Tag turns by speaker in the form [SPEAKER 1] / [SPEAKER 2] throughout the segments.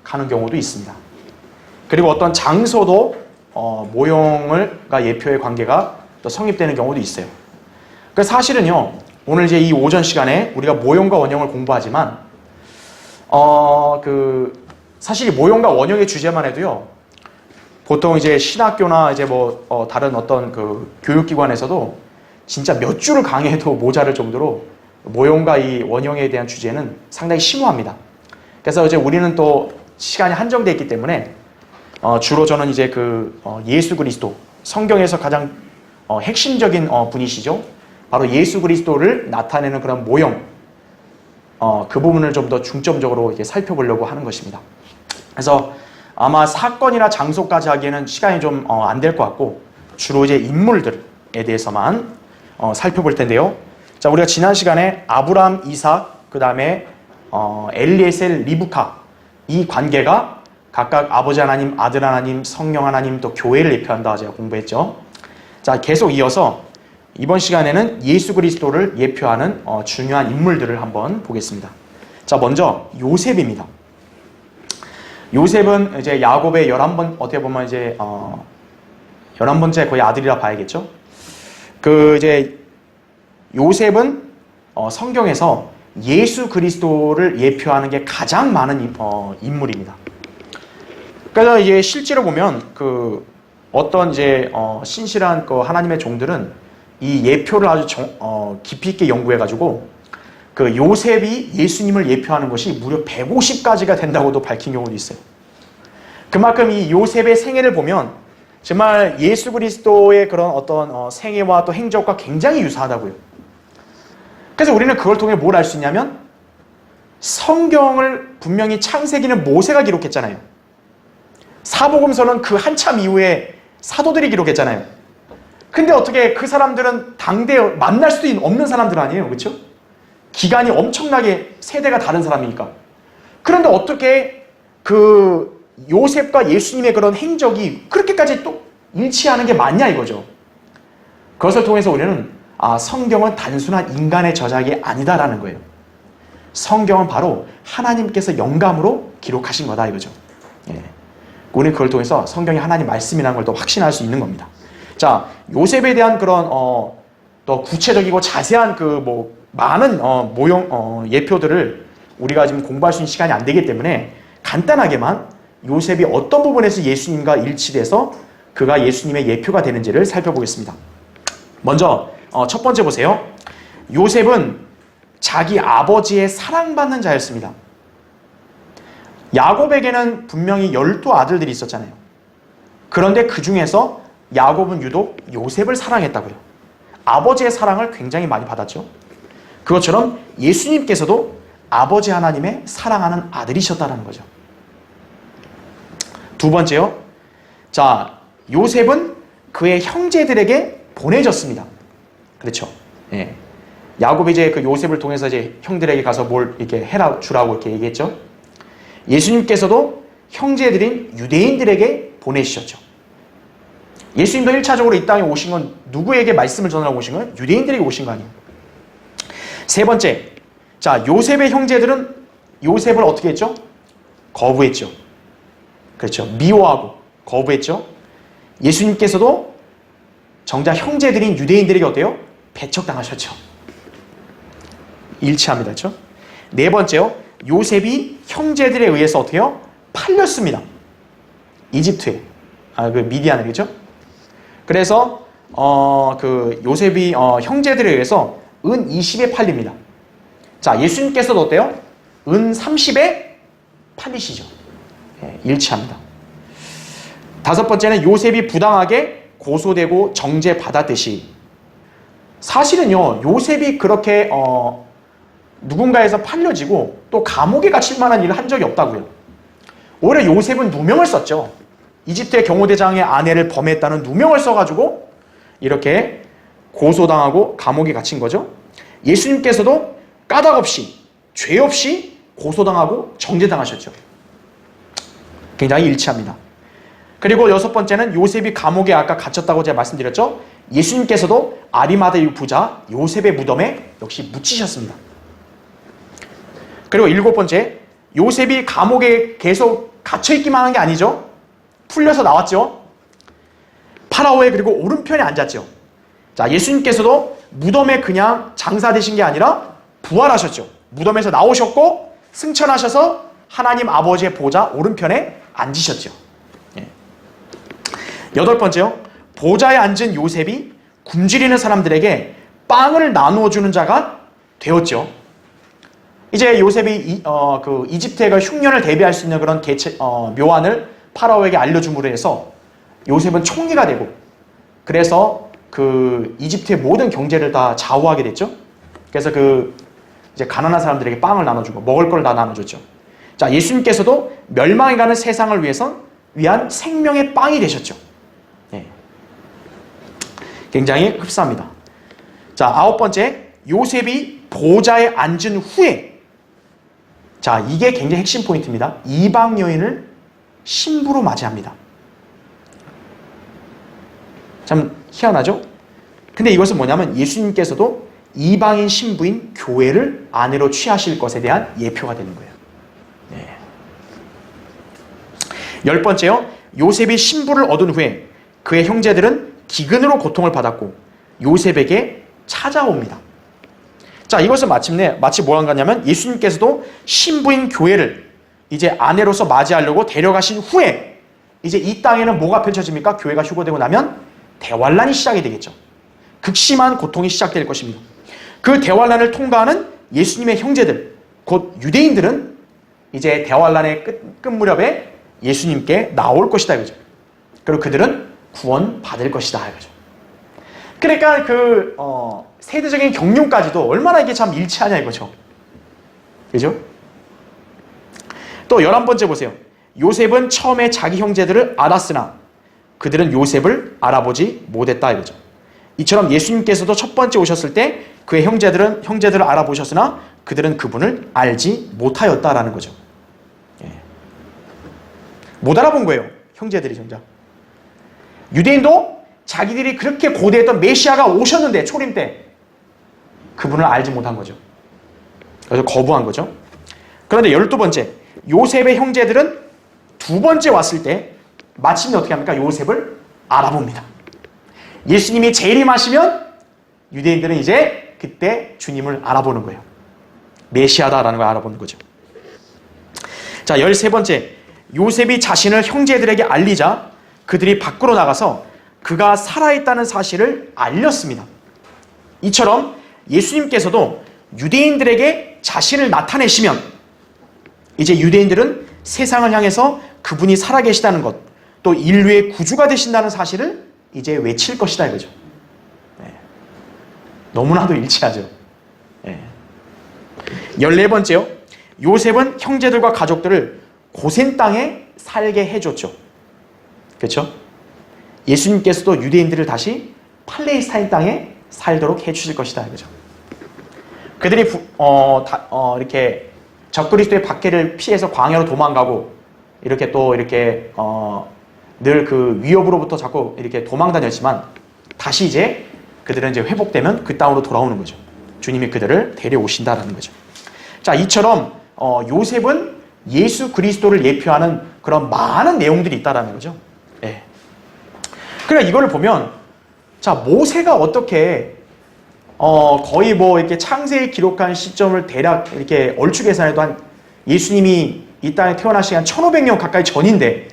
[SPEAKER 1] 가는 경우도 있습니다. 그리고 어떤 장소도 모형과 예표의 관계가 또 성립되는 경우도 있어요. 그 사실은요, 오늘 이제 이 오전 시간에 우리가 모형과 원형을 공부하지만 사실 이 모형과 원형의 주제만 해도요, 보통 이제 신학교나 이제 다른 어떤 그 교육기관에서도 진짜 몇 줄을 강의해도 모자랄 정도로 모형과 이 원형에 대한 주제는 상당히 심오합니다. 그래서 이제 우리는 또 시간이 한정되어 있기 때문에 주로 저는 이제 예수 그리스도, 성경에서 가장 핵심적인 분이시죠. 바로 예수 그리스도를 나타내는 그런 모형, 그 부분을 좀 더 중점적으로 이렇게 살펴보려고 하는 것입니다. 그래서 아마 사건이나 장소까지 하기에는 시간이 좀 안 될 것 같고, 주로 이제 인물들에 대해서만 살펴볼 텐데요. 자, 우리가 지난 시간에 아브라함, 이삭, 그 다음에 엘리에셀, 리브카, 이 관계가 각각 아버지 하나님, 아들 하나님, 성령 하나님, 또 교회를 예표한다 제가 공부했죠. 자, 계속 이어서 이번 시간에는 예수 그리스도를 예표하는 중요한 인물들을 한번 보겠습니다. 자, 먼저 요셉입니다. 요셉은 이제 야곱의 11번, 어떻게 보면 이제 11번째 거의 아들이라 봐야겠죠. 이제 요셉은 성경에서 예수 그리스도를 예표하는 게 가장 많은 인물입니다. 그래서 이제 실제로 보면 어떤 이제 신실한 하나님의 종들은 이 예표를 아주 깊이 있게 연구해가지고 요셉이 예수님을 예표하는 것이 무려 150가지가 된다고도 밝힌 경우도 있어요. 그만큼 이 요셉의 생애를 보면 정말 예수 그리스도의 그런 어떤 생애와 또 행적과 굉장히 유사하다고요. 그래서 우리는 그걸 통해 뭘 알 수 있냐면, 성경을 분명히 창세기는 모세가 기록했잖아요. 사복음서는 그 한참 이후에 사도들이 기록했잖아요. 근데 어떻게 그 사람들은 당대에 만날 수도 없는 사람들 아니에요, 그렇죠? 기간이 엄청나게 세대가 다른 사람이니까. 그런데 어떻게 요셉과 예수님의 그런 행적이 그렇게까지 또 일치하는 게 맞냐 이거죠. 그것을 통해서 우리는 성경은 단순한 인간의 저작이 아니다라는 거예요. 성경은 바로 하나님께서 영감으로 기록하신 거다 이거죠. 예. 우리는 그걸 통해서 성경이 하나님 말씀이라는 걸 또 확신할 수 있는 겁니다. 자, 요셉에 대한 그런 또 구체적이고 자세한 많은 모형 예표들을 우리가 지금 공부할 수 있는 시간이 안 되기 때문에 간단하게만 요셉이 어떤 부분에서 예수님과 일치돼서 그가 예수님의 예표가 되는지를 살펴보겠습니다. 먼저 첫 번째 보세요. 요셉은 자기 아버지의 사랑받는 자였습니다. 야곱에게는 분명히 12아들들이 있었잖아요. 그런데 그 중에서 야곱은 유독 요셉을 사랑했다고요. 아버지의 사랑을 굉장히 많이 받았죠. 그것처럼 예수님께서도 아버지 하나님의 사랑하는 아들이셨다는 거죠. 두 번째요. 자, 요셉은 그의 형제들에게 보내졌습니다. 그렇죠. 예. 야곱이 이제 요셉을 통해서 이제 형들에게 가서 뭘 이렇게 주라고 이렇게 얘기했죠. 예수님께서도 형제들인 유대인들에게 보내주셨죠. 예수님도 1차적으로 이 땅에 오신 건 누구에게 말씀을 전하러 오신 거예요? 유대인들에게 오신 거 아니에요. 세 번째, 자, 요셉의 형제들은 요셉을 어떻게 했죠? 거부했죠. 그렇죠. 미워하고 거부했죠. 예수님께서도 정작 형제들인 유대인들에게 어때요? 배척당하셨죠. 일치합니다. 그렇죠? 네 번째요. 요셉이 형제들에 의해서 어떻게 해요? 팔렸습니다. 이집트에. 미디안에, 그렇죠? 그래서 요셉이 형제들에 의해서 은 20에 팔립니다. 자, 예수님께서도 어때요? 은 30에 팔리시죠. 예, 일치합니다. 다섯 번째는 요셉이 부당하게 고소되고 정죄받았듯이, 사실은요, 요셉이 그렇게 누군가에서 팔려지고 또 감옥에 갇힐 만한 일을 한 적이 없다고요. 오히려 요셉은 누명을 썼죠. 이집트의 경호대장의 아내를 범했다는 누명을 써가지고 이렇게 고소당하고 감옥에 갇힌 거죠. 예수님께서도 까닭없이, 죄 없이 고소당하고 정죄당하셨죠. 굉장히 일치합니다. 그리고 여섯 번째는 요셉이 감옥에 아까 갇혔다고 제가 말씀드렸죠. 예수님께서도 아리마다의 부자 요셉의 무덤에 역시 묻히셨습니다. 그리고 일곱 번째, 요셉이 감옥에 계속 갇혀있기만 한 게 아니죠. 풀려서 나왔죠. 파라오의 그리고 오른편에 앉았죠. 자, 예수님께서도 무덤에 그냥 장사되신 게 아니라 부활하셨죠. 무덤에서 나오셨고 승천하셔서 하나님 아버지의 보좌 오른편에 앉으셨죠. 예. 여덟 번째요. 보좌에 앉은 요셉이 굶주리는 사람들에게 빵을 나누어 주는 자가 되었죠. 이제 요셉이 이집트의 흉년을 대비할 수 있는 그런 묘안을 파라오에게 알려줌으로 해서 요셉은 총리가 되고, 그래서 그 이집트의 모든 경제를 다 좌우하게 됐죠. 그래서 이제 가난한 사람들에게 빵을 나눠주고 먹을 걸 다 나눠줬죠. 자, 예수님께서도 멸망해가는 세상을 위한 생명의 빵이 되셨죠. 예. 굉장히 흡사합니다. 자, 아홉 번째, 요셉이 보좌에 앉은 후에, 자, 이게 굉장히 핵심 포인트입니다. 이방 여인을 신부로 맞이합니다. 참 희한하죠? 근데 이것은 뭐냐면 예수님께서도 이방인 신부인 교회를 아내로 취하실 것에 대한 예표가 되는 거예요. 네. 열 번째요. 요셉이 신부를 얻은 후에 그의 형제들은 기근으로 고통을 받았고 요셉에게 찾아옵니다. 자, 이것은 마치 뭐한 거냐면 예수님께서도 신부인 교회를 이제 아내로서 맞이하려고 데려가신 후에 이제 이 땅에는 뭐가 펼쳐집니까? 교회가 휴거되고 나면 대환란이 시작이 되겠죠. 극심한 고통이 시작될 것입니다. 그 대환란을 통과하는 예수님의 형제들, 곧 유대인들은 이제 대환란의 끝 무렵에 예수님께 나올 것이다 이거죠. 그리고 그들은 구원받을 것이다 이거죠. 그러니까 세대적인 경륜까지도 얼마나 이게 참 일치하냐 이거죠. 그죠? 또 11번째 보세요. 요셉은 처음에 자기 형제들을 알았으나 그들은 요셉을 알아보지 못했다 이거죠. 이처럼 예수님께서도 첫 번째 오셨을 때 그의 형제들을 알아보셨으나 그들은 그분을 알지 못하였다라는 거죠. 예. 못 알아본 거예요. 형제들이 정작. 유대인도 자기들이 그렇게 고대했던 메시아가 오셨는데 초림 때 그분을 알지 못한 거죠. 그래서 거부한 거죠. 그런데 12번째, 요셉의 형제들은 두 번째 왔을 때 마침내 어떻게 합니까? 요셉을 알아봅니다. 예수님이 재림하시면 유대인들은 이제 그때 주님을 알아보는 거예요. 메시아다라는 걸 알아보는 거죠. 자, 13번째, 요셉이 자신을 형제들에게 알리자 그들이 밖으로 나가서 그가 살아있다는 사실을 알렸습니다. 이처럼 예수님께서도 유대인들에게 자신을 나타내시면 이제 유대인들은 세상을 향해서 그분이 살아계시다는 것, 또 인류의 구주가 되신다는 사실을 이제 외칠 것이다 이거죠. 네. 너무나도 일치하죠. 네. 14번째요. 요셉은 형제들과 가족들을 고센 땅에 살게 해줬죠. 그렇죠? 예수님께서도 유대인들을 다시 팔레스타인 땅에 살도록 해주실 것이다 이거죠. 그들이 이렇게 적그리스도의 박해를 피해서 광야로 도망가고 이렇게 또 이렇게 늘 그 위협으로부터 자꾸 이렇게 도망 다녔지만 다시 이제 그들은 이제 회복되면 그 땅으로 돌아오는 거죠. 주님이 그들을 데려오신다라는 거죠. 자, 이처럼 요셉은 예수 그리스도를 예표하는 그런 많은 내용들이 있다라는 거죠. 예. 그러니까 이거를 보면 자, 모세가 어떻게 거의 뭐 이렇게 창세에 기록한 시점을 대략 이렇게 얼추 계산해도 한 예수님이 이 땅에 태어나신 한 1500년 가까이 전인데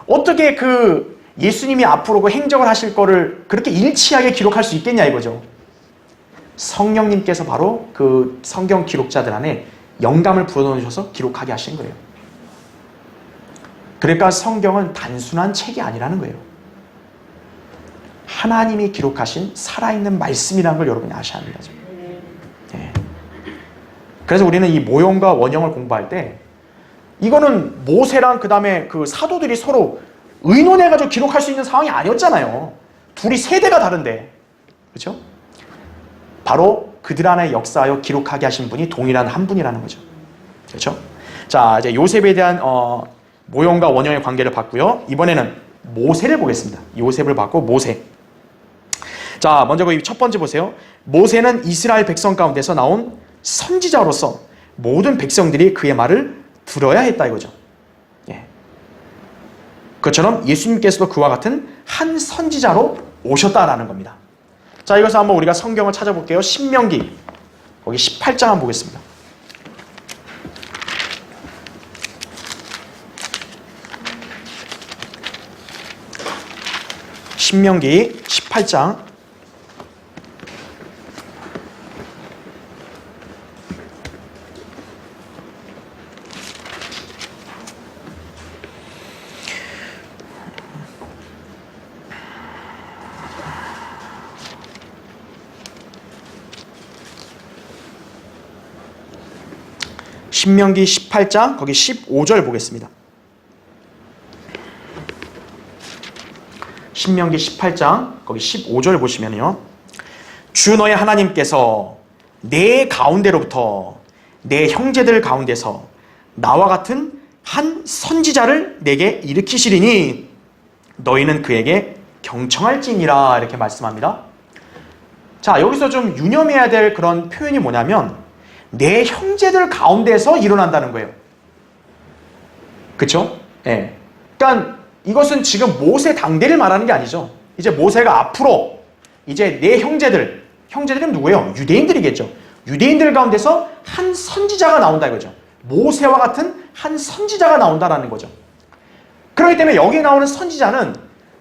[SPEAKER 1] 어떻게 그 예수님이 앞으로 그 행적을 하실 거를 그렇게 일치하게 기록할 수 있겠냐 이거죠. 성령님께서 바로 그 성경 기록자들 안에 영감을 부어넣으셔서 기록하게 하신 거예요. 그러니까 성경은 단순한 책이 아니라는 거예요. 하나님이 기록하신 살아있는 말씀이라는 걸 여러분이 아셔야 합니다. 네. 그래서 우리는 이 모형과 원형을 공부할 때 이거는 모세랑 그 다음에 그 사도들이 서로 의논해가지고 기록할 수 있는 상황이 아니었잖아요. 둘이 세대가 다른데. 그렇죠? 바로 그들 안에 역사하여 기록하게 하신 분이 동일한 한 분이라는 거죠. 그렇죠? 자, 이제 요셉에 대한 모형과 원형의 관계를 봤고요. 이번에는 모세를 보겠습니다. 요셉을 봤고 모세. 자, 먼저 그 첫 번째 보세요. 모세는 이스라엘 백성 가운데서 나온 선지자로서 모든 백성들이 그의 말을 들어야 했다 이거죠. 예. 그처럼 예수님께서도 그와 같은 한 선지자로 오셨다라는 겁니다. 자, 이것을 한번 우리가 성경을 찾아볼게요. 신명기 거기 18장 한번 보겠습니다. 신명기 18장 신명기 18장 거기 15절 보겠습니다. 신명기 18장 거기 15절 보시면요. 주 너의 하나님께서 내 가운데로부터 내 형제들 가운데서 나와 같은 한 선지자를 내게 일으키시리니 너희는 그에게 경청할지니라 이렇게 말씀합니다. 자, 여기서 좀 유념해야 될 그런 표현이 뭐냐면 내 형제들 가운데서 일어난다는 거예요. 그쵸? 예. 그러니까 이것은 지금 모세 당대를 말하는 게 아니죠. 이제 모세가 앞으로 이제 내 형제들은 누구예요? 유대인들이겠죠. 유대인들 가운데서 한 선지자가 나온다 이거죠. 모세와 같은 한 선지자가 나온다라는 거죠. 그렇기 때문에 여기 나오는 선지자는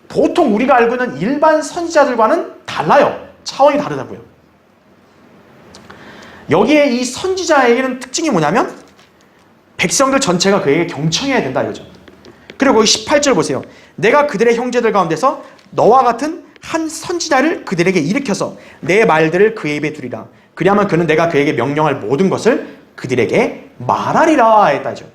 [SPEAKER 1] 보통 우리가 알고 있는 일반 선지자들과는 달라요. 차원이 다르다고요. 여기에 이 선지자에게는 특징이 뭐냐면 백성들 전체가 그에게 경청해야 된다 이거죠. 그리고 18절 보세요. 내가 그들의 형제들 가운데서 너와 같은 한 선지자를 그들에게 일으켜서 내 말들을 그의 입에 두리라. 그리하면 그는 내가 그에게 명령할 모든 것을 그들에게 말하리라 했다죠.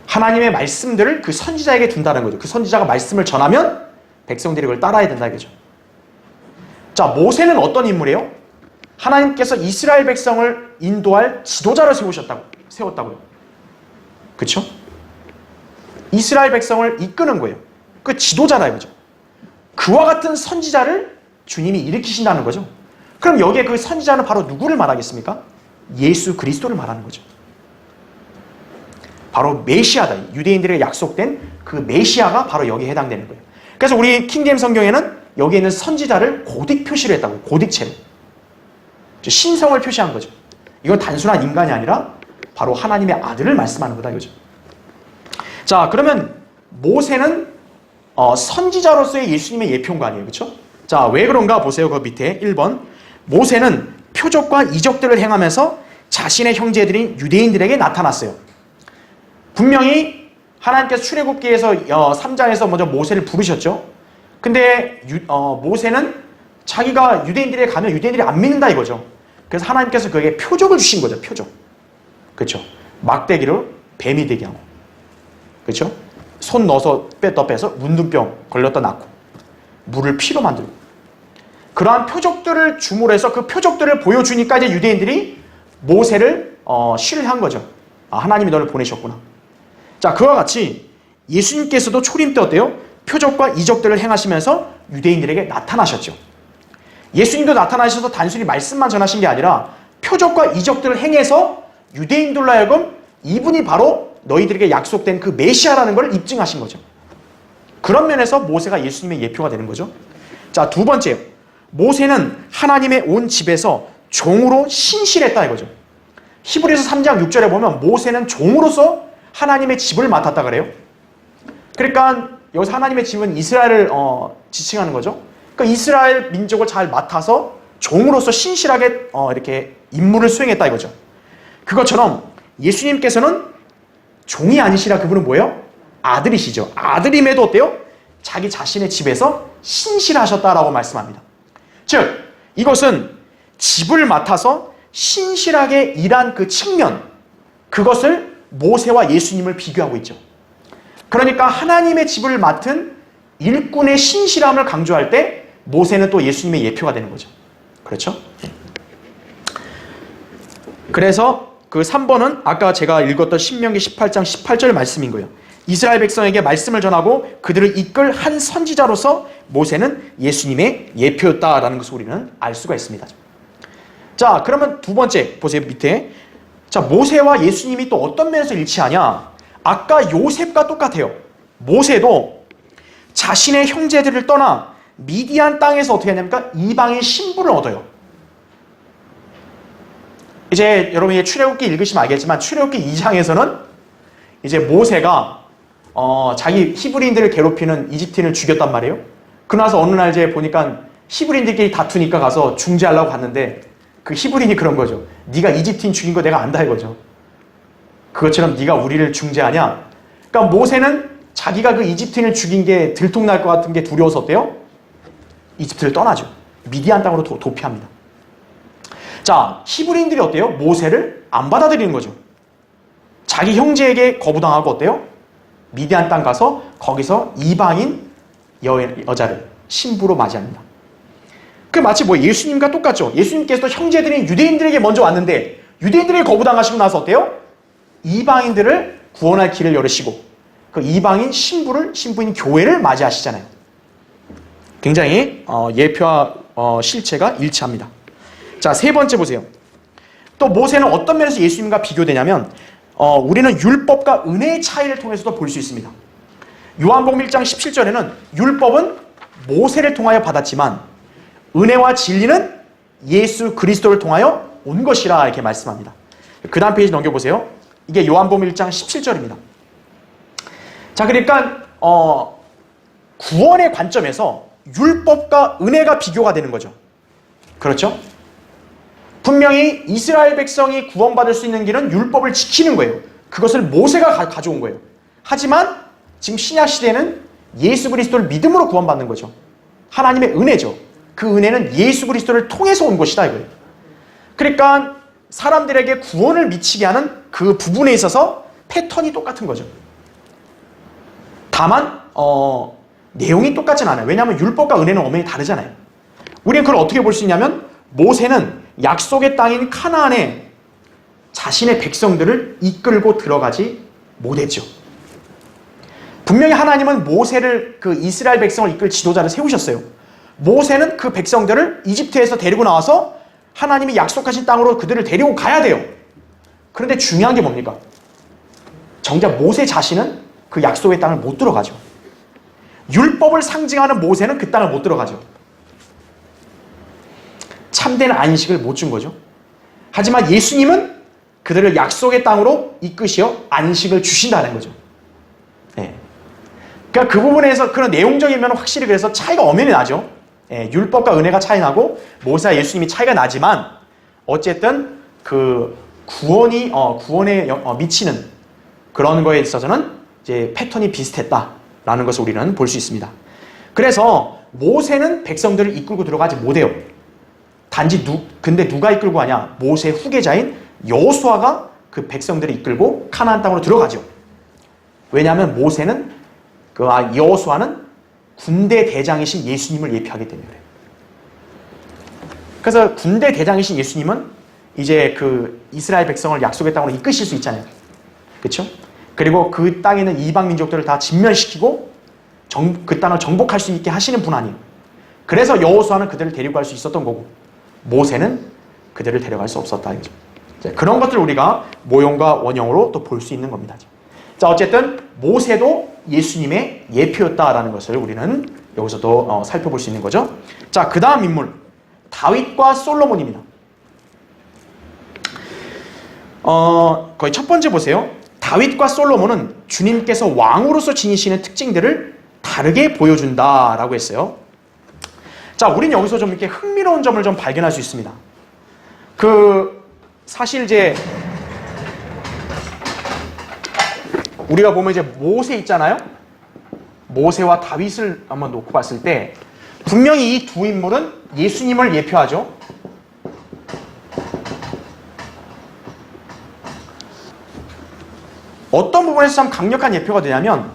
[SPEAKER 1] 하나님의 말씀들을 그 선지자에게 둔다는 거죠. 그 선지자가 말씀을 전하면 백성들이 그걸 따라야 된다 이거죠. 자, 모세는 어떤 인물이에요? 하나님께서 이스라엘 백성을 인도할 지도자를 세웠다고요. 그렇죠? 이스라엘 백성을 이끄는 거예요. 그 지도자라 이거죠. 그와 같은 선지자를 주님이 일으키신다는 거죠. 그럼 여기에 그 선지자는 바로 누구를 말하겠습니까? 예수 그리스도를 말하는 거죠. 바로 메시아다. 유대인들에게 약속된 그 메시아가 바로 여기에 해당되는 거예요. 그래서 우리 킹제임스 성경에는 여기에 있는 선지자를 고딕 표시를 했다고. 고딕체로. 신성을 표시한 거죠. 이건 단순한 인간이 아니라 바로 하나님의 아들을 말씀하는 거다 이거죠. 자, 그러면 모세는 선지자로서의 예수님의 예표인 거 아니에요. 그렇죠? 자, 왜 그런가 보세요. 그 밑에 1번. 모세는 표적과 이적들을 행하면서 자신의 형제들인 유대인들에게 나타났어요. 분명히 하나님께서 출애굽기에서 3장에서 먼저 모세를 부르셨죠. 근데 모세는 자기가 유대인들에게 가면 유대인들이 안 믿는다 이거죠. 그래서 하나님께서 그에게 표적을 주신 거죠. 표적. 그렇죠? 막대기로 뱀이 되게 하고, 그렇죠? 손 넣어서 빼서 문둥병 걸렸다 낫고, 물을 피로 만들고, 그러한 표적들을 줌으로 해서 그 표적들을 보여주니까 이제 유대인들이 모세를 신뢰한 거죠. 아, 하나님이 너를 보내셨구나. 자, 그와 같이 예수님께서도 초림 때 어때요? 표적과 이적들을 행하시면서 유대인들에게 나타나셨죠. 예수님도 나타나셔서 단순히 말씀만 전하신 게 아니라 표적과 이적들을 행해서 유대인들로 하여금 이분이 바로 너희들에게 약속된 그 메시아라는 걸 입증하신 거죠. 그런 면에서 모세가 예수님의 예표가 되는 거죠. 자, 두 번째, 모세는 하나님의 온 집에서 종으로 신실했다 이거죠. 히브리서 3장 6절에 보면 모세는 종으로서 하나님의 집을 맡았다 그래요. 그러니까 여기서 하나님의 집은 이스라엘을 지칭하는 거죠. 그러니까 이스라엘 민족을 잘 맡아서 종으로서 신실하게 이렇게 임무를 수행했다 이거죠. 그것처럼 예수님께서는 종이 아니시라 그분은 뭐예요? 아들이시죠. 아들임에도 어때요? 자기 자신의 집에서 신실하셨다라고 말씀합니다. 즉, 이것은 집을 맡아서 신실하게 일한 그 측면, 그것을 모세와 예수님을 비교하고 있죠. 그러니까 하나님의 집을 맡은 일꾼의 신실함을 강조할 때 모세는 또 예수님의 예표가 되는 거죠. 그렇죠? 그래서 그 3번은 아까 제가 읽었던 신명기 18장 18절 말씀인 거예요. 이스라엘 백성에게 말씀을 전하고 그들을 이끌 한 선지자로서 모세는 예수님의 예표였다라는 것을 우리는 알 수가 있습니다. 자, 그러면 두 번째 보세요. 밑에. 자, 모세와 예수님이 또 어떤 면에서 일치하냐? 아까 요셉과 똑같아요. 모세도 자신의 형제들을 떠나 미디안 땅에서 어떻게 하냐니까 이방인 신부를 얻어요. 이제 여러분이 출애굽기 읽으시면 알겠지만 출애굽기 2장에서는 이제 모세가 자기 히브리인들을 괴롭히는 이집트인을 죽였단 말이에요. 그러나서 어느 날 이제 보니까 히브리인들끼리 다투니까 가서 중재하려고 갔는데 그 히브리인이 그런 거죠. 네가 이집트인 죽인 거 내가 안다 이거죠. 그것처럼 네가 우리를 중재하냐? 그러니까 모세는 자기가 그 이집트인을 죽인 게 들통날 것 같은 게 두려워서 어때요? 이집트를 떠나죠. 미디안 땅으로 도피합니다. 자, 히브리인들이 어때요? 모세를 안 받아들이는 거죠. 자기 형제에게 거부당하고 어때요? 미디안 땅 가서 거기서 이방인 여자를 신부로 맞이합니다. 그 마치 뭐 예수님과 똑같죠. 예수님께서도 형제들인 유대인들에게 먼저 왔는데 유대인들에게 거부당하시고 나서 어때요? 이방인들을 구원할 길을 열으시고 그 이방인 신부인 교회를 맞이하시잖아요. 굉장히 예표와 실체가 일치합니다. 자, 세 번째 보세요. 또 모세는 어떤 면에서 예수님과 비교되냐면 우리는 율법과 은혜의 차이를 통해서도 볼 수 있습니다. 요한복음 1장 17절에는 율법은 모세를 통하여 받았지만 은혜와 진리는 예수 그리스도를 통하여 온 것이라 이렇게 말씀합니다. 그 다음 페이지 넘겨보세요. 이게 요한복음 1장 17절입니다. 자, 그러니까 구원의 관점에서 율법과 은혜가 비교가 되는 거죠. 그렇죠? 분명히 이스라엘 백성이 구원받을 수 있는 길은 율법을 지키는 거예요. 그것을 모세가 가져온 거예요. 하지만 지금 신약시대는 예수 그리스도를 믿음으로 구원받는 거죠. 하나님의 은혜죠. 그 은혜는 예수 그리스도를 통해서 온 것이다 이거예요. 그러니까 사람들에게 구원을 미치게 하는 그 부분에 있어서 패턴이 똑같은 거죠. 다만 내용이 똑같진 않아요. 왜냐하면 율법과 은혜는 엄연히 다르잖아요. 우리는 그걸 어떻게 볼 수 있냐면 모세는 약속의 땅인 카나안에 자신의 백성들을 이끌고 들어가지 못했죠. 분명히 하나님은 모세를 그 이스라엘 백성을 이끌 지도자를 세우셨어요. 모세는 그 백성들을 이집트에서 데리고 나와서 하나님이 약속하신 땅으로 그들을 데리고 가야 돼요. 그런데 중요한 게 뭡니까? 정작 모세 자신은 그 약속의 땅을 못 들어가죠. 율법을 상징하는 모세는 그 땅을 못 들어가죠. 참된 안식을 못 준 거죠. 하지만 예수님은 그들을 약속의 땅으로 이끄시어 안식을 주신다는 거죠. 네. 그러니까 그 부분에서 그런 내용적인 면은 확실히 그래서 차이가 엄연히 나죠. 예, 율법과 은혜가 차이 나고 모세와 예수님이 차이가 나지만 어쨌든 그 구원에 미치는 그런 거에 있어서는 이제 패턴이 비슷했다라는 것을 우리는 볼 수 있습니다. 그래서 모세는 백성들을 이끌고 들어가지 못해요. 단지 근데 누가 이끌고 가냐? 모세의 후계자인 여호수아가 그 백성들을 이끌고 가나안 땅으로 들어가죠. 왜냐하면 모세는 여호수아는 군대 대장이신 예수님을 예표하기 때문에 그래요. 그래서 군대 대장이신 예수님은 이제 그 이스라엘 백성을 약속의 땅으로 이끄실 수 있잖아요. 그렇죠? 그리고 그 땅에 있는 이방 민족들을 다 진멸시키고 그 땅을 정복할 수 있게 하시는 분 아니에요. 그래서 여호수아는 그들을 데리고 갈 수 있었던 거고 모세는 그들을 데려갈 수 없었다. 그런 것들을 우리가 모형과 원형으로 또 볼 수 있는 겁니다. 자, 어쨌든 모세도 예수님의 예표였다라는 것을 우리는 여기서도 살펴볼 수 있는 거죠. 자, 그 다음 인물 다윗과 솔로몬입니다. 거의 첫 번째 보세요. 다윗과 솔로몬은 주님께서 왕으로서 지니시는 특징들을 다르게 보여준다라고 했어요. 자, 우리는 여기서 좀 이렇게 흥미로운 점을 좀 발견할 수 있습니다. 사실 이제 우리가 보면 이제 모세 있잖아요. 모세와 다윗을 한번 놓고 봤을 때 분명히 이 두 인물은 예수님을 예표하죠. 어떤 부분에서 참 강력한 예표가 되냐면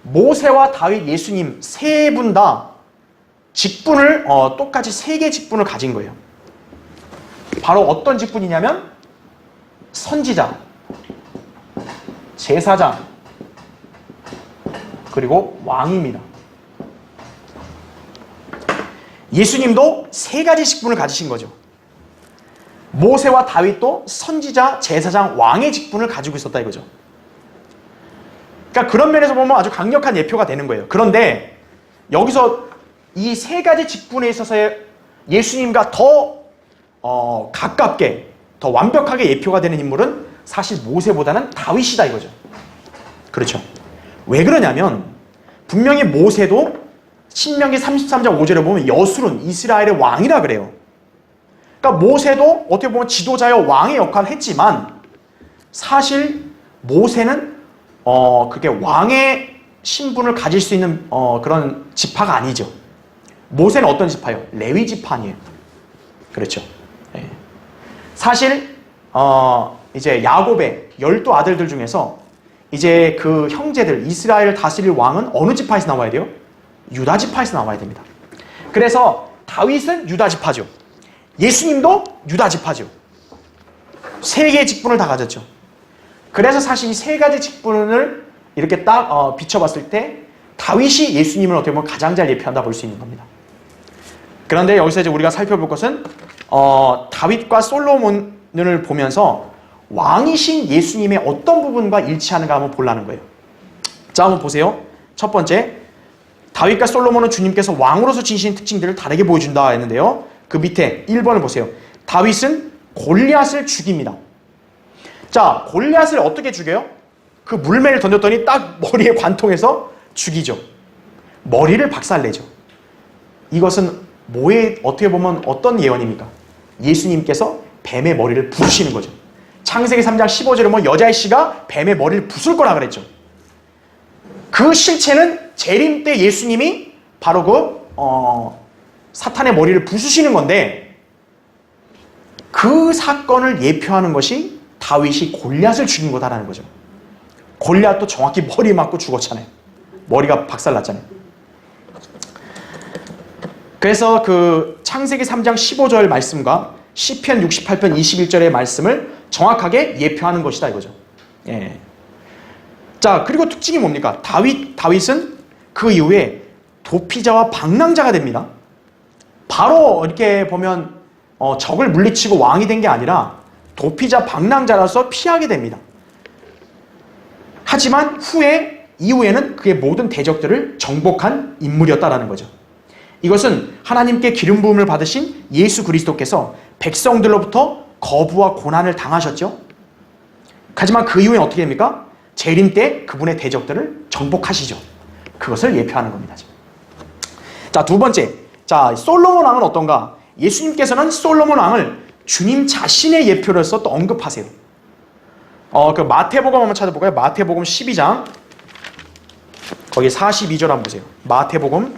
[SPEAKER 1] 모세와 다윗, 예수님 세 분 다 직분을 똑같이 세 개의 직분을 가진 거예요. 바로 어떤 직분이냐면 선지자, 제사장, 그리고 왕입니다. 예수님도 세 가지 직분을 가지신 거죠. 모세와 다윗도 선지자, 제사장, 왕의 직분을 가지고 있었다 이거죠. 그러니까 그런 면에서 보면 아주 강력한 예표가 되는 거예요. 그런데 여기서 이 세 가지 직분에 있어서의 예수님과 더 가깝게, 더 완벽하게 예표가 되는 인물은 사실 모세보다는 다윗이다 이거죠. 그렇죠. 왜 그러냐면 분명히 모세도 신명기 33장 5절에 보면 여술은 이스라엘의 왕이라 그래요. 그러니까 모세도 어떻게 보면 지도자여 왕의 역할을 했지만 사실 모세는 그게 왕의 신분을 가질 수 있는 그런 지파가 아니죠. 모세는 어떤 지파예요? 레위 지파 아니에요. 그렇죠. 네. 사실 이제 야곱의 12아들들 중에서 이제 그 형제들 이스라엘을 다스릴 왕은 어느 지파에서 나와야 돼요? 유다 지파에서 나와야 됩니다. 그래서 다윗은 유다 지파죠. 예수님도 유다 지파죠. 세 개의 직분을 다 가졌죠. 그래서 사실 이 세 가지 직분을 이렇게 딱 비춰봤을 때 다윗이 예수님을 어떻게 보면 가장 잘 예표한다 볼 수 있는 겁니다. 그런데 여기서 이제 우리가 살펴볼 것은 다윗과 솔로몬을 보면서 왕이신 예수님의 어떤 부분과 일치하는가 한번 보려는 거예요. 자, 한번 보세요. 첫 번째, 다윗과 솔로몬은 주님께서 왕으로서 지니신 특징들을 다르게 보여준다 했는데요. 그 밑에 1번을 보세요. 다윗은 골리앗을 죽입니다. 자, 골리앗을 어떻게 죽여요? 그 물매를 던졌더니 딱 머리에 관통해서 죽이죠. 머리를 박살내죠. 이것은 어떻게 보면 어떤 예언입니까? 예수님께서 뱀의 머리를 부수시는 거죠. 창세기 3장 15절에 보면 여자의 씨가 뱀의 머리를 부술 거라 그랬죠. 그 실체는 재림 때 예수님이 바로 사탄의 머리를 부수시는 건데 그 사건을 예표하는 것이 다윗이 골리앗을 죽인 거다라는 거죠. 골리앗도 정확히 머리 맞고 죽었잖아요. 머리가 박살났잖아요. 그래서 그 창세기 3장 15절 말씀과 시편 68편 21절의 말씀을 정확하게 예표하는 것이다 이거죠. 예. 자, 그리고 특징이 뭡니까? 다윗은 그 이후에 도피자와 방랑자가 됩니다. 바로 이렇게 보면 적을 물리치고 왕이 된 게 아니라 도피자 방랑자라서 피하게 됩니다. 하지만 이후에는 그의 모든 대적들을 정복한 인물이었다라는 거죠. 이것은 하나님께 기름 부음을 받으신 예수 그리스도께서 백성들로부터 거부와 고난을 당하셨죠. 하지만 그 이후에 어떻게 됩니까? 재림 때 그분의 대적들을 정복하시죠. 그것을 예표하는 겁니다. 자, 두 번째. 자, 솔로몬 왕은 어떤가? 예수님께서는 솔로몬 왕을 주님 자신의 예표로서 또 언급하세요. 그 마태복음 한번 찾아볼까요? 마태복음 12장 거기 42절 한번 보세요. 마태복음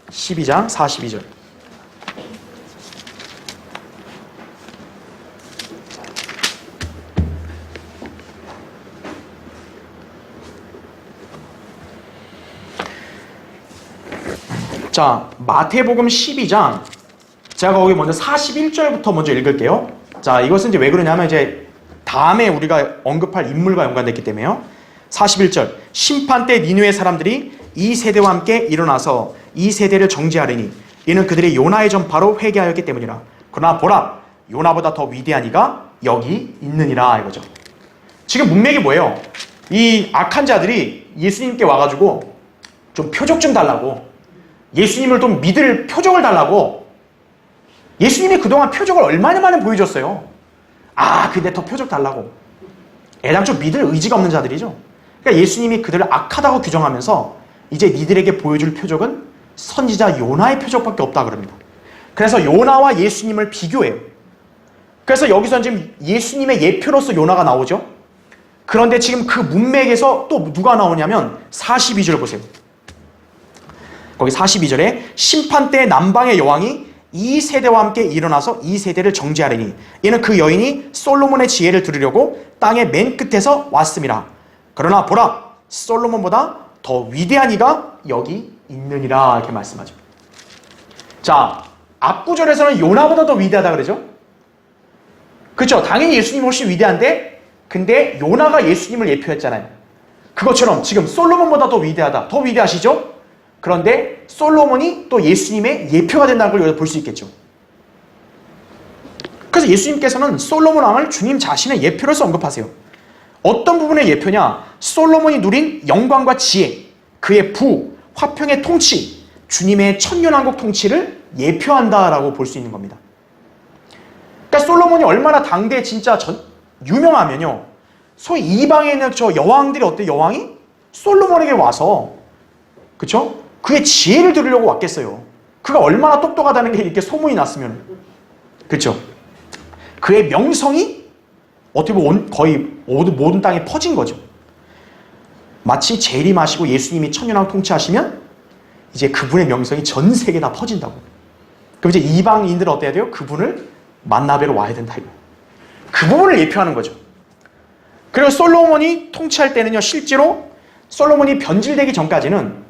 [SPEAKER 1] 12장 42절. 자, 마태복음 12장 제가 거기 먼저 41절부터 먼저 읽을게요. 자, 이것은 이제 왜 그러냐면 이제 다음에 우리가 언급할 인물과 연관됐기 때문에요. 41절. 심판 때 니느웨 사람들이 이 세대와 함께 일어나서 이 세대를 정죄하리니 이는 그들이 요나의 전파로 회개하였기 때문이라. 그러나 보라, 요나보다 더 위대한 이가 여기 있느니라 이거죠. 지금 문맥이 뭐예요? 이 악한 자들이 예수님께 와가지고 좀 표적 좀 달라고, 예수님을 좀 믿을 표적을 달라고. 예수님이 그동안 표적을 얼마나 많이 보여줬어요. 근데 더 표적 달라고. 애당초 믿을 의지가 없는 자들이죠. 그러니까 예수님이 그들을 악하다고 규정하면서 이제 니들에게 보여줄 표적은 선지자 요나의 표적밖에 없다 그럽니다. 그래서 요나와 예수님을 비교해요. 그래서 여기서 지금 예수님의 예표로서 요나가 나오죠. 그런데 지금 그 문맥에서 또 누가 나오냐면 42절 보세요. 거기 42절에 심판 때 남방의 여왕이 이 세대와 함께 일어나서 이 세대를 정죄하리니 이는 그 여인이 솔로몬의 지혜를 들으려고 땅의 맨 끝에서 왔음이라. 그러나 보라, 솔로몬보다 더 위대한 이가 여기 있느니라 이렇게 말씀하죠. 자, 앞구절에서는 요나보다 더 위대하다 그러죠. 그렇죠. 당연히 예수님이 훨씬 위대한데 근데 요나가 예수님을 예표했잖아요. 그것처럼 지금 솔로몬보다 더 위대하다. 더 위대하시죠? 그런데 솔로몬이 또 예수님의 예표가 된다는 걸 여기서 볼 수 있겠죠. 그래서 예수님께서는 솔로몬 왕을 주님 자신의 예표로서 언급하세요. 어떤 부분의 예표냐? 솔로몬이 누린 영광과 지혜, 그의 부, 화평의 통치, 주님의 천년왕국 통치를 예표한다라고 볼 수 있는 겁니다. 그러니까 솔로몬이 얼마나 당대에 진짜 유명하면요, 소위 이방에 있는 저 여왕들이 어때요? 여왕이 솔로몬에게 와서, 그쵸? 그의 지혜를 들으려고 왔겠어요. 그가 얼마나 똑똑하다는 게 이렇게 소문이 났으면, 그쵸? 그의 명성이 어떻게 보면 거의 모든 땅에 퍼진 거죠. 마치 재림하시고 예수님이 천년왕 통치하시면 이제 그분의 명성이 전 세계에 다 퍼진다고. 그럼 이제 이방인들은 어때야 돼요? 그분을 만나뵈러 와야 된다 이거. 그 부분을 예표하는 거죠. 그리고 솔로몬이 통치할 때는요, 실제로 솔로몬이 변질되기 전까지는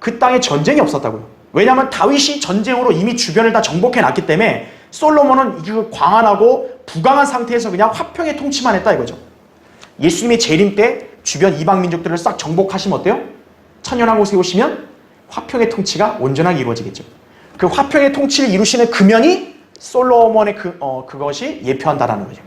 [SPEAKER 1] 그 땅에 전쟁이 없었다고요. 왜냐하면 다윗이 전쟁으로 이미 주변을 다 정복해 놨기 때문에 솔로몬은 그 광활하고 부강한 상태에서 그냥 화평의 통치만 했다 이거죠. 예수님의 재림 때 주변 이방 민족들을 싹 정복하시면 어때요? 천년왕국 세우시면 화평의 통치가 온전하게 이루어지겠죠. 그 화평의 통치를 이루시는 금연이 솔로몬의 그것이 예표한다라는 거죠.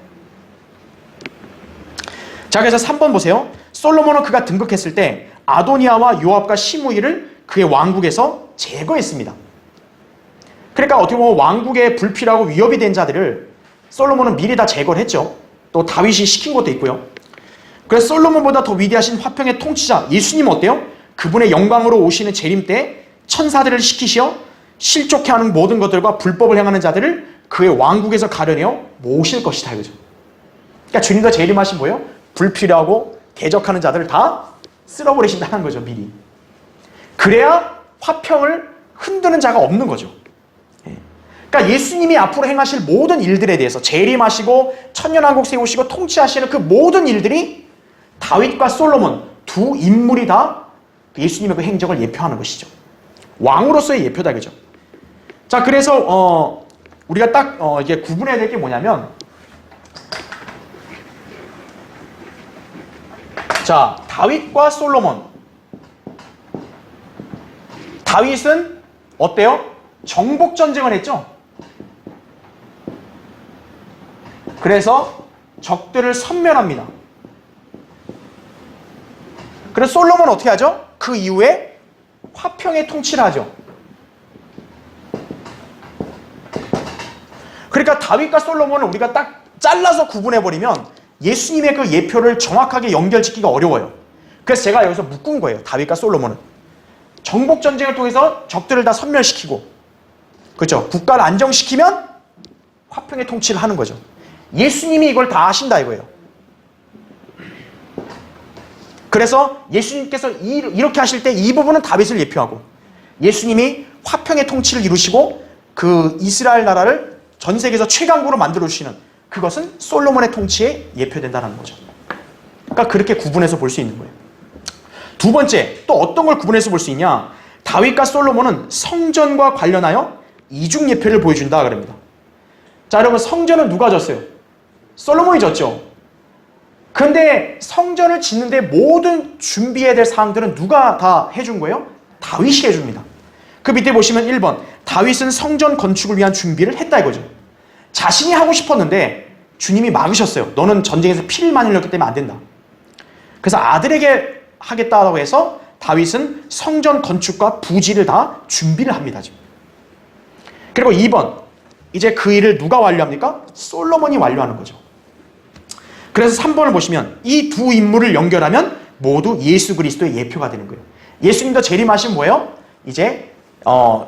[SPEAKER 1] 자, 그래서 3번 보세요. 솔로몬은 그가 등극했을 때 아도니아와 요압과 시므이를 그의 왕국에서 제거했습니다. 그러니까 어떻게 보면 왕국에 불필요하고 위협이 된 자들을 솔로몬은 미리 다 제거를 했죠. 또 다윗이 시킨 것도 있고요. 그래서 솔로몬보다 더 위대하신 화평의 통치자 예수님은 어때요? 그분의 영광으로 오시는 재림 때 천사들을 시키시어 실족해 하는 모든 것들과 불법을 행하는 자들을 그의 왕국에서 가려내어 모실 것이다 이거죠. 그러니까 주님과 재림하신 뭐예요? 불필요하고 대적하는 자들을 다 쓸어버리신다는 거죠, 미리. 그래야 화평을 흔드는 자가 없는 거죠. 그러니까 예수님이 앞으로 행하실 모든 일들에 대해서 재림하시고 천년왕국 세우시고 통치하시는 그 모든 일들이 다윗과 솔로몬 두 인물이 다 예수님의 그 행적을 예표하는 것이죠. 왕으로서의 예표다, 그죠? 자, 그래서 우리가 딱 이게 구분해야 될 게 뭐냐면, 자, 다윗과 솔로몬. 다윗은 어때요? 정복 전쟁을 했죠. 그래서 적들을 섬멸합니다. 그래서 솔로몬은 어떻게 하죠? 그 이후에 화평의 통치를 하죠. 그러니까 다윗과 솔로몬을 우리가 딱 잘라서 구분해버리면 예수님의 그 예표를 정확하게 연결짓기가 어려워요. 그래서 제가 여기서 묶은 거예요. 다윗과 솔로몬은. 정복 전쟁을 통해서 적들을 다 섬멸시키고, 그렇죠? 국가를 안정시키면 화평의 통치를 하는 거죠. 예수님이 이걸 다 하신다 이거예요. 그래서 예수님께서 이렇게 하실 때 이 부분은 다윗을 예표하고, 예수님이 화평의 통치를 이루시고 그 이스라엘 나라를 전 세계에서 최강국으로 만들어 주시는 그것은 솔로몬의 통치에 예표된다는 거죠. 그러니까 그렇게 구분해서 볼 수 있는 거예요. 두 번째, 또 어떤 걸 구분해서 볼 수 있냐? 다윗과 솔로몬은 성전과 관련하여 이중 예표를 보여준다 그럽니다. 자, 여러분, 성전은 누가 졌어요? 솔로몬이 졌죠. 근데 성전을 짓는데 모든 준비해야 될 사항들은 누가 다 해준 거예요? 다윗이 해줍니다. 그 밑에 보시면 1번, 다윗은 성전 건축을 위한 준비를 했다 이거죠. 자신이 하고 싶었는데 주님이 막으셨어요. 너는 전쟁에서 피를 많이 흘렸기 때문에 안 된다. 그래서 아들에게 하겠다고 해서 다윗은 성전 건축과 부지를 다 준비를 합니다. 지금. 그리고 2번, 이제 그 일을 누가 완료합니까? 솔로몬이 완료하는 거죠. 그래서 3번을 보시면 이 두 인물을 연결하면 모두 예수 그리스도의 예표가 되는 거예요. 예수님도 재림하신 뭐예요? 이제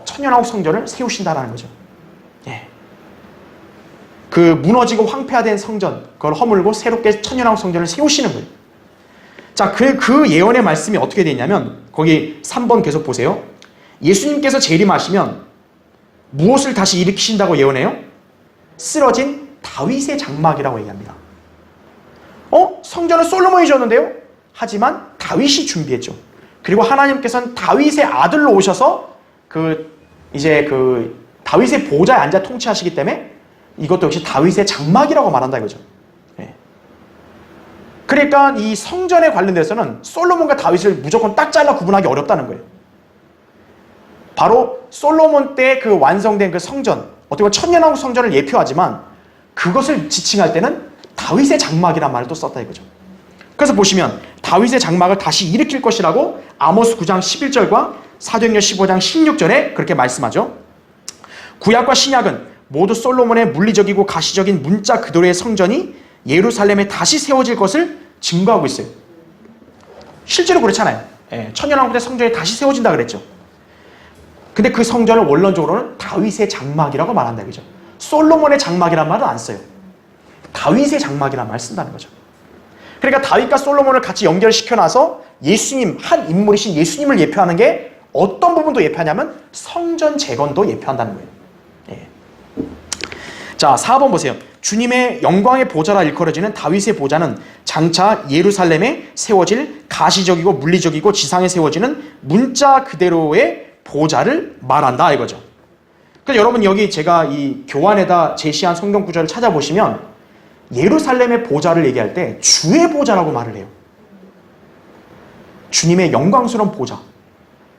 [SPEAKER 1] 천년왕국 성전을 세우신다라는 거죠. 예. 그 무너지고 황폐화된 성전, 그걸 허물고 새롭게 천년왕국 성전을 세우시는 거예요. 자, 그 예언의 말씀이 어떻게 되냐면 거기 3번 계속 보세요. 예수님께서 재림하시면 무엇을 다시 일으키신다고 예언해요? 쓰러진 다윗의 장막이라고 얘기합니다. 성전은 솔로몬이 지었는데요? 하지만 다윗이 준비했죠. 그리고 하나님께서는 다윗의 아들로 오셔서 이제 다윗의 보좌에 앉아 통치하시기 때문에 이것도 역시 다윗의 장막이라고 말한다 이거죠. 네. 그러니까 이 성전에 관련돼서는 솔로몬과 다윗을 무조건 딱 잘라 구분하기 어렵다는 거예요. 바로 솔로몬 때 그 완성된 그 성전, 어떻게 보면 천년왕국 성전을 예표하지만 그것을 지칭할 때는 다윗의 장막이란 말을 또 썼다 이거죠. 그래서 보시면 다윗의 장막을 다시 일으킬 것이라고 아모스 9장 11절과 사도행전 15장 16절에 그렇게 말씀하죠. 구약과 신약은 모두 솔로몬의 물리적이고 가시적인 문자 그대로의 성전이 예루살렘에 다시 세워질 것을 증거하고 있어요. 실제로 그렇잖아요. 천년왕국의 성전이 다시 세워진다 그랬죠. 근데 그 성전을 원론적으로는 다윗의 장막이라고 말한다 그죠. 솔로몬의 장막이란 말은 안 써요. 다윗의 장막이란 말을 쓴다는 거죠. 그러니까 다윗과 솔로몬을 같이 연결시켜놔서 예수님, 한 인물이신 예수님을 예표하는 게 어떤 부분도 예표하냐면 성전 재건도 예표한다는 거예요. 예. 자, 4번 보세요. 주님의 영광의 보좌라 일컬어지는 다윗의 보좌는 장차 예루살렘에 세워질 가시적이고 물리적이고 지상에 세워지는 문자 그대로의 보좌를 말한다 이거죠. 그러니까 여러분 여기 제가 이 교환에다 제시한 성경 구절을 찾아보시면 예루살렘의 보좌를 얘기할 때 주의 보좌라고 말을 해요. 주님의 영광스러운 보좌,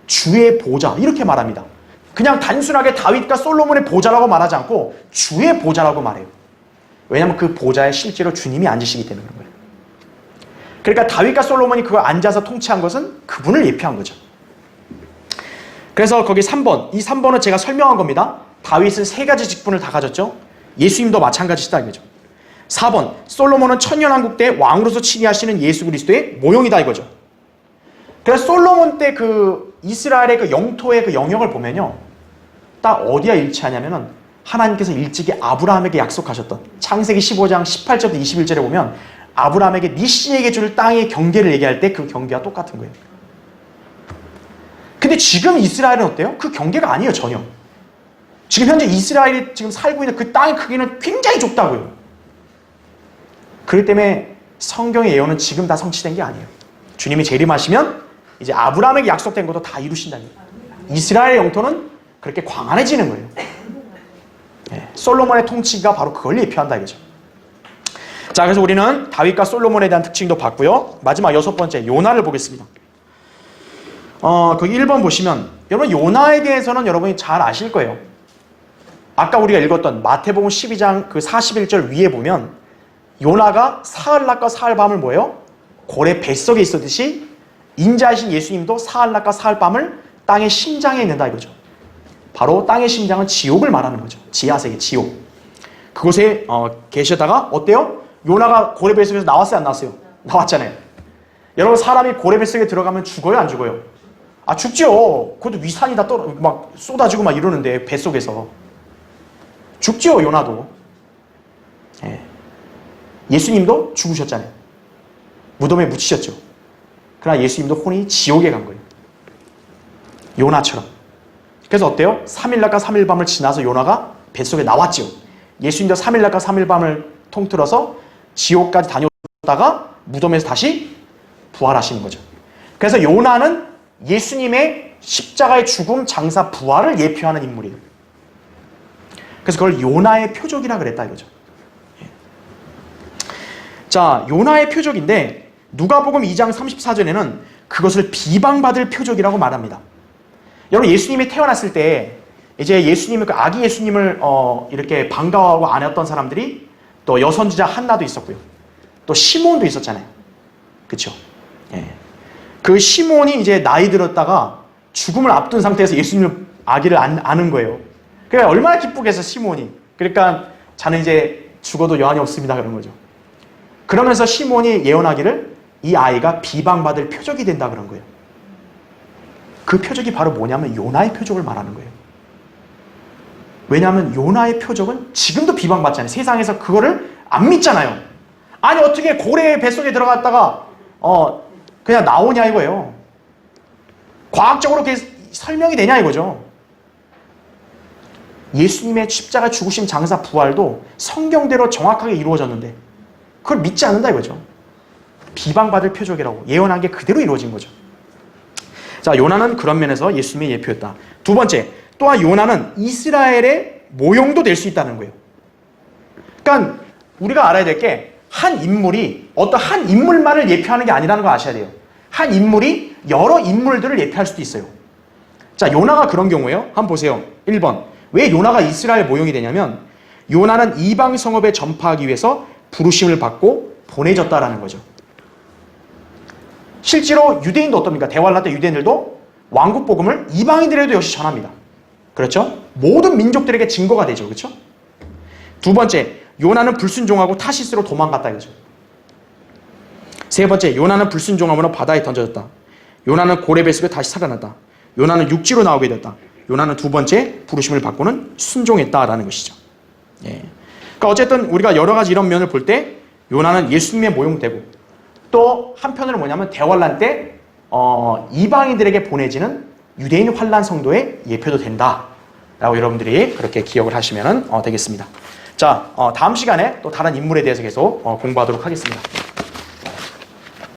[SPEAKER 1] 주의 보좌 이렇게 말합니다. 그냥 단순하게 다윗과 솔로몬의 보좌라고 말하지 않고 주의 보좌라고 말해요. 왜냐하면 그 보좌에 실제로 주님이 앉으시기 때문에 그런 거예요. 그러니까 다윗과 솔로몬이 그거 앉아서 통치한 것은 그분을 예표한 거죠. 그래서 거기 3번, 이 3번은 제가 설명한 겁니다. 다윗은 3가지 직분을 다 가졌죠. 예수님도 마찬가지시다 이거죠. 4번, 솔로몬은 천년왕국 때 왕으로서 치리하시는 예수 그리스도의 모형이다 이거죠. 그래서 솔로몬 때 그 이스라엘의 그 영토의 그 영역을 보면요, 딱 어디야 일치하냐면은 하나님께서 일찍이 아브라함에게 약속하셨던 창세기 15장 18절부터 21절에 보면 아브라함에게 네 씨에게 줄 땅의 경계를 얘기할 때 그 경계와 똑같은 거예요. 근데 지금 이스라엘은 어때요? 그 경계가 아니에요 전혀. 지금 현재 이스라엘이 지금 살고 있는 그 땅의 크기는 굉장히 좁다고요. 그렇기 때문에 성경의 예언은 지금 다 성취된 게 아니에요. 주님이 재림하시면 이제 아브라함에게 약속된 것도 다 이루신다는 거예요. 이스라엘의 영토는 그렇게 광활해지는 거예요. 네, 솔로몬의 통치가 바로 그걸 예표한다 이거죠. 자, 그래서 우리는 다윗과 솔로몬에 대한 특징도 봤고요. 마지막 6번째 요나를 보겠습니다. 거기 1번 보시면 여러분 요나에 대해서는 여러분이 잘 아실 거예요. 아까 우리가 읽었던 마태복음 12장 그 41절 위에 보면 요나가 사흘낮과 사흘밤을 뭐예요? 고래 뱃속에 있었듯이 인자이신 예수님도 사흘낮과 사흘밤을 땅의 심장에 있는다 이거죠. 바로 땅의 심장은 지옥을 말하는 거죠. 지하세계 지옥. 그곳에 계시다가 어때요? 요나가 고래 뱃속에서 나왔어요 안 나왔어요? 나왔잖아요. 여러분 사람이 고래 뱃속에 들어가면 죽어요 안 죽어요? 아 죽죠. 그것도 위산이 다 막 쏟아지고 막 이러는데 뱃속에서 죽죠 요나도. 예. 예수님도 죽으셨잖아요. 무덤에 묻히셨죠. 그러나 예수님도 혼이 지옥에 간 거예요. 요나처럼. 그래서 어때요? 3일낮과 3일밤을 지나서 요나가 뱃속에 나왔죠. 예수님도 3일낮과 3일밤을 통틀어서 지옥까지 다녀오다가 무덤에서 다시 부활하시는 거죠. 그래서 요나는 예수님의 십자가의 죽음, 장사, 부활을 예표하는 인물이에요. 그래서 그걸 요나의 표적이라 그랬다 이거죠. 자, 요나의 표적인데 누가복음 2장 34절에는 그것을 비방받을 표적이라고 말합니다. 여러분 예수님이 태어났을 때 이제 예수님을 그 아기 예수님을 이렇게 반가워하고 안았던 사람들이 또 여선지자 한나도 있었고요. 또 시몬도 있었잖아요. 그렇죠? 예. 그 시몬이 이제 나이 들었다가 죽음을 앞둔 상태에서 예수님 아기를 안은 거예요. 그러니까 얼마나 기쁘겠어 시몬이. 그러니까 자는 이제 죽어도 여한이 없습니다 그런 거죠. 그러면서 시몬이 예언하기를 이 아이가 비방받을 표적이 된다 그런 거예요. 그 표적이 바로 뭐냐면 요나의 표적을 말하는 거예요. 왜냐하면 요나의 표적은 지금도 비방받잖아요. 세상에서 그거를 안 믿잖아요. 아니 어떻게 고래의 뱃속에 들어갔다가 그냥 나오냐 이거예요. 과학적으로 그게 설명이 되냐 이거죠. 예수님의 십자가 죽으심 장사 부활도 성경대로 정확하게 이루어졌는데 그걸 믿지 않는다 이거죠. 비방받을 표적이라고 예언한 게 그대로 이루어진 거죠. 자, 요나는 그런 면에서 예수님의 예표였다. 두 번째, 또한 요나는 이스라엘의 모형도 될 수 있다는 거예요. 그러니까 우리가 알아야 될 게 한 인물이 어떤 한 인물만을 예표하는 게 아니라는 걸 아셔야 돼요. 한 인물이 여러 인물들을 예표할 수도 있어요. 자, 요나가 그런 경우예요. 한번 보세요. 1번. 왜 요나가 이스라엘 모형이 되냐면 요나는 이방 성읍에 전파하기 위해서 부르심을 받고 보내졌다라는 거죠. 실제로 유대인도 어떻습니까? 대환란 때 유대인들도 왕국 복음을 이방인들에도 역시 전합니다. 그렇죠? 모든 민족들에게 증거가 되죠. 그렇죠? 두 번째, 요나는 불순종하고 타시스로 도망갔다 이거죠. 세 번째, 요나는 불순종함으로 바다에 던져졌다. 요나는 고레벨 숲에 다시 살아났다. 요나는 육지로 나오게 됐다. 요나는 두 번째 부르심을 받고는 순종했다라는 것이죠. 예. 그러니까 어쨌든 우리가 여러 가지 이런 면을 볼 때 요나는 예수님의 모형되고 또 한편으로 뭐냐면 대환란 때 이방인들에게 보내지는 유대인 환란 성도의 예표도 된다라고 여러분들이 그렇게 기억을 하시면 되겠습니다. 자, 다음 시간에 또 다른 인물에 대해서 계속 공부하도록 하겠습니다.